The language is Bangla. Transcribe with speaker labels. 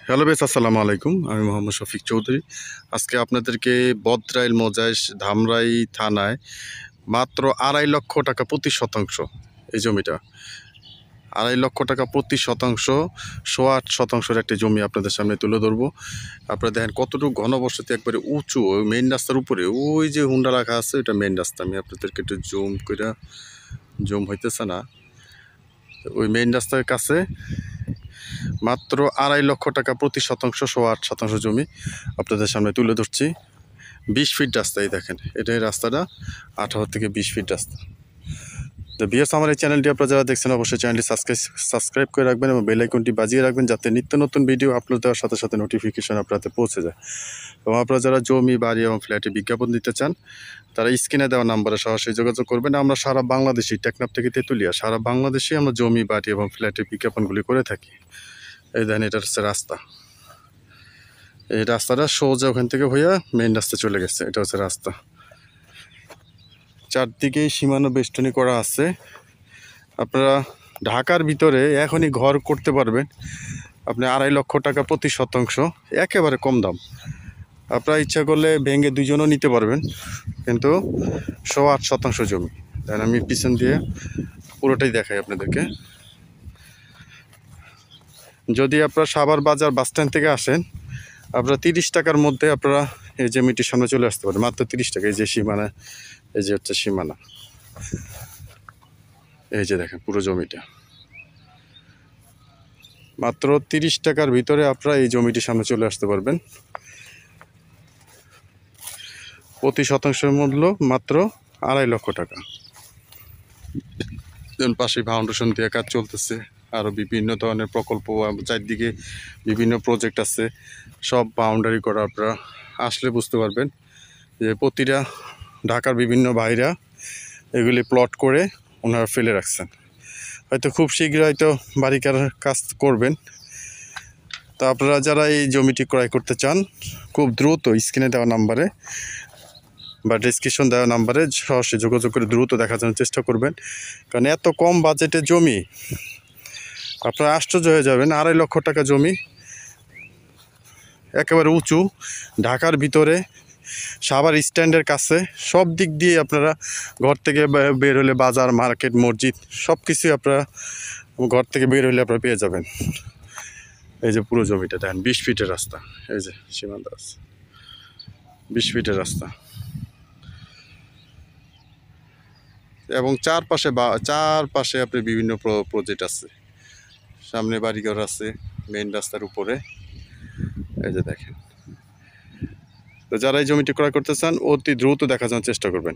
Speaker 1: হ্যালো বেস, আসসালামু আলাইকুম। আমি মোহাম্মদ শফিক চৌধুরী। আজকে আপনাদেরকে বদরাইল মোজাইশ ধামরাই থানায় মাত্র 2.5 লক্ষ টাকা প্রতি শতাংশ, এই জমিটা 2.5 লক্ষ টাকা প্রতি শতাংশ, 108 শতাংশের একটি জমি আপনাদের সামনে তুলে ধরবো। আপনারা দেখেন কতটুকু ঘনবসতি, একবারে উঁচু, ওই মেইন রাস্তার উপরে ওই যে হুন্ডা রাখা আছে, ওইটা মেইন রাস্তা। আমি আপনাদেরকে একটু জুম হইতেছে না, ওই মেইন রাস্তার কাছে মাত্র 2.5 লক্ষ টাকা প্রতি শতাংশ, 108 শতাংশ জমি আপনাদের সামনে তুলে ধরছি। 20 ফিট রাস্তায় দেখেন, এটাই রাস্তাটা 18 থেকে 20 ফিট রাস্তা। তো বিএস, আমার এই চ্যানেলটি আপনারা যারা দেখছেন অবশ্যই চ্যানেলটি সাবস্ক্রাইব করে রাখবেন এবং বেল আইকনটি বাজিয়ে রাখবেন, যাতে নিত্য নতুন ভিডিও আপলোড দেওয়ার সাথে সাথে নোটিফিকেশন আপনাদের পৌঁছে যায়। এবং আপনারা যারা জমি, বাড়ি এবং ফ্ল্যাটে বিজ্ঞাপন দিতে চান, তারা স্ক্রিনে দেওয়া নাম্বারে সরাসরি যোগাযোগ করবেন। আমরা সারা বাংলাদেশে, টেকনাফ থেকে তেঁতুলিয়া, সারা বাংলাদেশে আমরা জমি, বাড়ি এবং ফ্ল্যাটের বিজ্ঞাপনগুলি করে থাকি। এই দেখেন, এটা হচ্ছে রাস্তা। এই রাস্তাটা সোজা ওখান থেকে হইয়া মেইন রাস্তা চলে গেছে। এটা হচ্ছে রাস্তা, চারদিকেই সীমানা বেষ্টনী করা আছে। আপনারা ঢাকার ভিতরে এখনই ঘর করতে পারবেন আপনি 2.5 লক্ষ টাকা প্রতি শতাংশ, একেবারে কম দাম। আপনারা ইচ্ছা করলে ভেঙে দুজনও নিতে পারবেন, কিন্তু 108 শতাংশ জমি। তাই আমি পিছন দিয়ে পুরোটাই দেখাই আপনাদেরকে। যদি আপনারা সাভার বাজার বাস স্ট্যান্ড থেকে আসেন, আপনারা 30 টাকার মধ্যে আপনারা এই জমিটির সামনে চলে আসতে পারেন, মাত্র 30 টাকা। এই যে সীমানা, এই যে হচ্ছে সীমানা, এই যে দেখেন পুরো জমিটা, মাত্র 30 টাকার ভিতরে আপনারা এই জমিটির সামনে চলে আসতে পারবেন। প্রতি শতাংশের মূল্য মাত্র 2.5 লক্ষ টাকা। পাশে ফাউন্ডেশন দিয়ে কাজ চলতেছে, আরও বিভিন্ন ধরনের প্রকল্প, চারদিকে বিভিন্ন প্রজেক্ট আছে, সব বাউন্ডারি করা। আপনারা আসলে বুঝতে পারবেন যে প্রতিটা ঢাকার বিভিন্ন ভাইরা এগুলি প্লট করে ওনারা ফেলে রাখছেন। হয়তো খুব শীঘ্রই হয়তো বাড়ির কাজ করবেন। তো আপনারা যারা এই জমিটি ক্রয় করতে চান, খুব দ্রুত স্ক্রিনে দেওয়া নাম্বারে বা ডেসক্রিপশন দেওয়া নাম্বারে সরাসরি যোগাযোগ করে দ্রুত দেখার জন্য চেষ্টা করবেন। কারণ এত কম বাজেটে জমি, আপনারা আশ্চর্য হয়ে যাবেন। 2.5 লক্ষ টাকা জমি, একেবারে উঁচু, ঢাকার ভিতরে, সাভার স্ট্যান্ডের কাছে, সব দিক দিয়ে আপনারা ঘর থেকে বের হলে বাজার, মার্কেট, মসজিদ সব কিছুই আপনারা ঘর থেকে বের হলে আপনারা পেয়ে যাবেন। এই যে পুরো জমিটা দেখেন, 20 ফিটের রাস্তা। এই যে সীমান্ত আছে, 20 ফিটের রাস্তা, এবং চারপাশে আপনি বিভিন্ন প্রজেক্ট আছে। সামনে বাড়িঘর আছে মেইন রাস্তার উপরে, এই যে দেখেন। তো যারা এই জমিটি ক্রয় করতে চান, অতি দ্রুত দেখার জন্য চেষ্টা করবেন।